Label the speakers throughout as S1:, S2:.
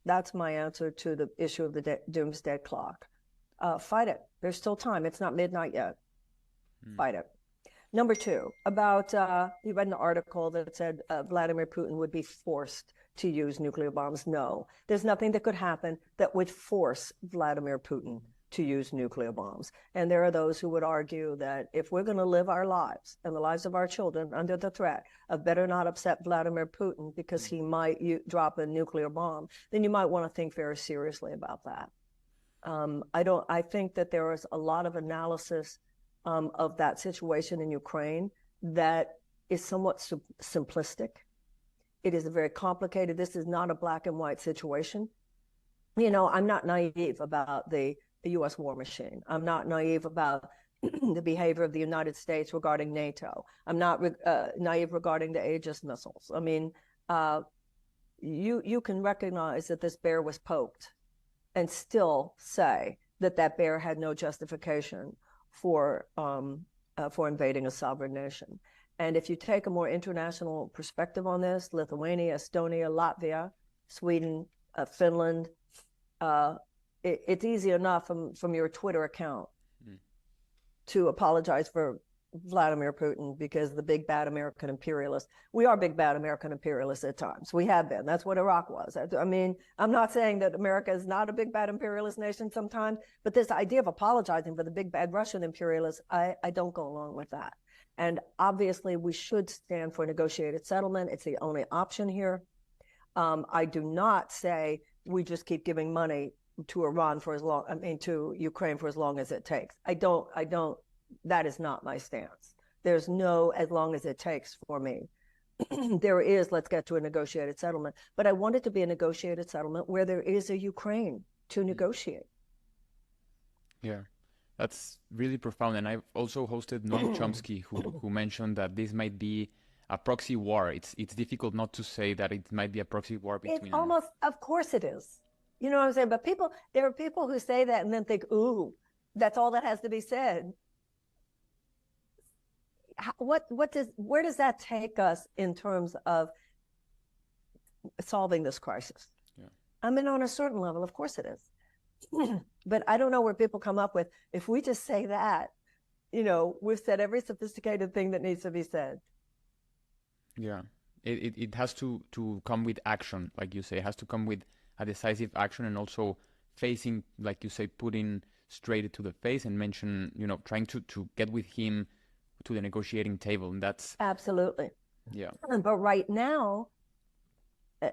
S1: That's my answer to the issue of the doomsday clock. Fight it. There's still time. It's not midnight yet. Fight it. Number two, about, you read an article that said Vladimir Putin would be forced to use nuclear bombs. No, there's nothing that could happen that would force Vladimir Putin to use nuclear bombs. And there are those who would argue that if we're going to live our lives and the lives of our children under the threat of better not upset Vladimir Putin because he might drop a nuclear bomb, then you might want to think very seriously about that. I think that there is a lot of analysis of that situation in Ukraine that is somewhat simplistic. It is a very complicated, this is not a black and white situation. You know, I'm not naive about the US war machine. I'm not naive about the behavior of the United States regarding NATO. I'm not naive regarding the Aegis missiles. I mean, you can recognize that this bear was poked and still say that that bear had no justification for invading a sovereign nation. And if you take a more international perspective on this, Lithuania, Estonia, Latvia, Sweden, Finland, it's easy enough from your Twitter account to apologize for Vladimir Putin because the big bad American imperialist. We are big bad American imperialists at times. We have been. That's what Iraq was. I mean, I'm not saying that America is not a big bad imperialist nation sometimes, but this idea of apologizing for the big bad Russian imperialists, I don't go along with that. And obviously, we should stand for a negotiated settlement. It's the only option here. I do not say we just keep giving money to Iran for as long, to Ukraine for as long as it takes. I don't, that is not my stance. There's no as long as it takes for me. There is, let's get to a negotiated settlement. But I want it to be a negotiated settlement where there is a Ukraine to negotiate.
S2: Yeah, that's really profound. And I've also hosted Noam Chomsky, who mentioned that this might be a proxy war. It's difficult not to say that it might be a proxy war between...
S1: It's almost, of course it is. You know what I'm saying? But there are people who say that and then think, ooh, that's all that has to be said. Where does that take us in terms of solving this crisis?
S2: Yeah.
S1: I mean, on a certain level, of course it is. But I don't know where people come up with, if we just say that, you know, we've said every sophisticated thing that needs to be said.
S2: Yeah, it has to come with action, like you say. It has to come with a decisive action, and also facing, like you say, putting straight to the face and mention, you know, trying to get with him to the negotiating table. And that's
S1: absolutely,
S2: yeah.
S1: But right now,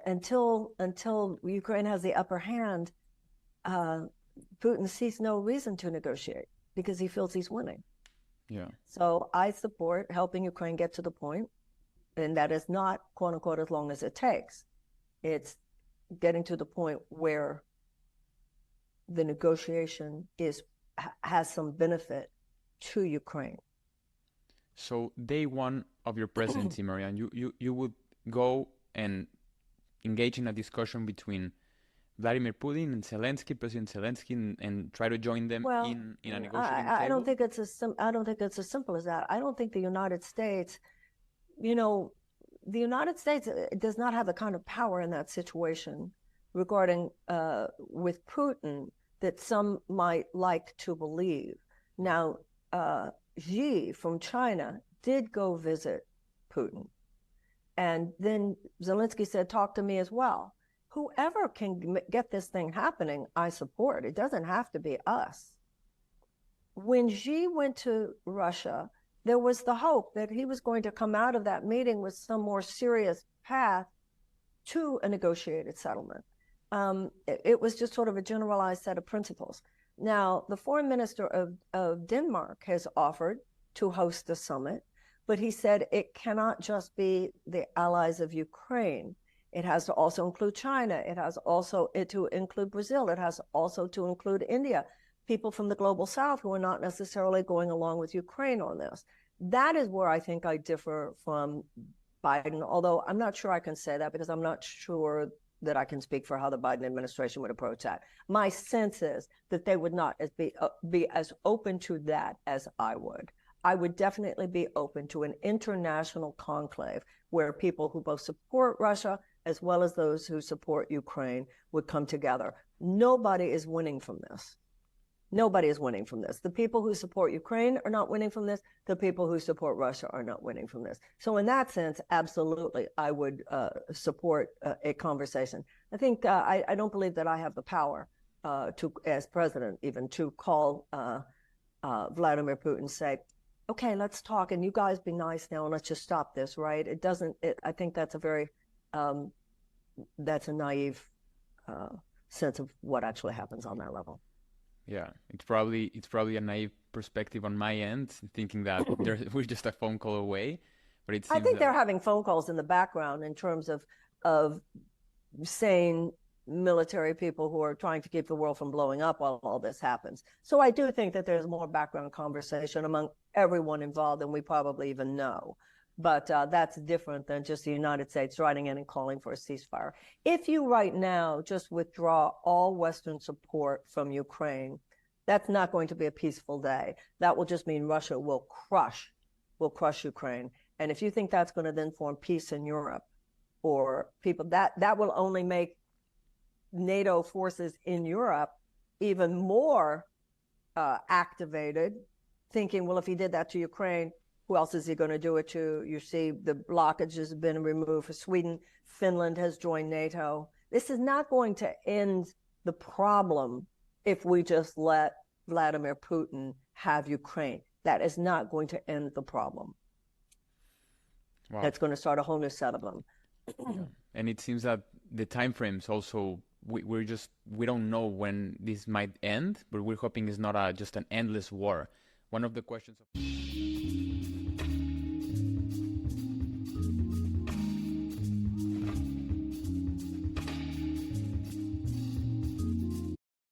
S1: until Ukraine has the upper hand, Putin sees no reason to negotiate because he feels he's winning.
S2: Yeah.
S1: So I support helping Ukraine get to the point, and that is not, quote unquote, as long as it takes. It's getting to the point where the negotiation has some benefit to Ukraine.
S2: So day one of your presidency, Marianne, you would go and engage in a discussion between Vladimir Putin and Zelensky, President Zelensky, and try to join them in a negotiating table?
S1: I don't think it's as simple as that. I don't think the United States, you know, the United States does not have the kind of power in that situation regarding with Putin that some might like to believe. Now, Xi from China did go visit Putin. And then Zelensky said, talk to me as well. Whoever can get this thing happening, I support. It doesn't have to be us. When Xi went to Russia, there was the hope that he was going to come out of that meeting with some more serious path to a negotiated settlement. It was just sort of a generalized set of principles. Now, the foreign minister of Denmark has offered to host a summit, but he said it cannot just be the allies of Ukraine. It has to also include China. It has also to include Brazil. It has also to include India, people from the global south who are not necessarily going along with Ukraine on this. That is where I think I differ from Biden, although I'm not sure I can say that because I'm not sure that I can speak for how the Biden administration would approach that. My sense is that they would not be as open to that as I would. I would definitely be open to an international conclave where people who both support Russia as well as those who support Ukraine, would come together. Nobody is winning from this. Nobody is winning from this. The people who support Ukraine are not winning from this. The people who support Russia are not winning from this. So in that sense, absolutely, I would support a conversation. I think I don't believe that I have the power to, as president, even to call Vladimir Putin, say, okay, let's talk, and you guys be nice now, and let's just stop this, right? It doesn't. I think that's a very that's a naive sense of what actually happens on that level.
S2: Yeah, it's probably a naive perspective on my end, thinking that we're just a phone call away. But it seems
S1: I think they're having phone calls in the background in terms of sane military people who are trying to keep the world from blowing up while all this happens. So I do think that there's more background conversation among everyone involved than we probably even know. But that's different than just the United States writing in and calling for a ceasefire. If you right now just withdraw all Western support from Ukraine, that's not going to be a peaceful day. That will just mean Russia will crush Ukraine. And if you think that's going to then form peace in Europe, or people, that will only make NATO forces in Europe even more activated, thinking, well, if he did that to Ukraine, who else is he going to do it to? You see the blockage has been removed for Sweden. Finland has joined NATO. This is not going to end the problem if we just let Vladimir Putin have Ukraine. That is not going to end the problem. Wow. That's going to start a whole new set of them.
S2: Yeah. And it seems that the time frames also, we don't know when this might end, but we're hoping it's not just an endless war. One of the questions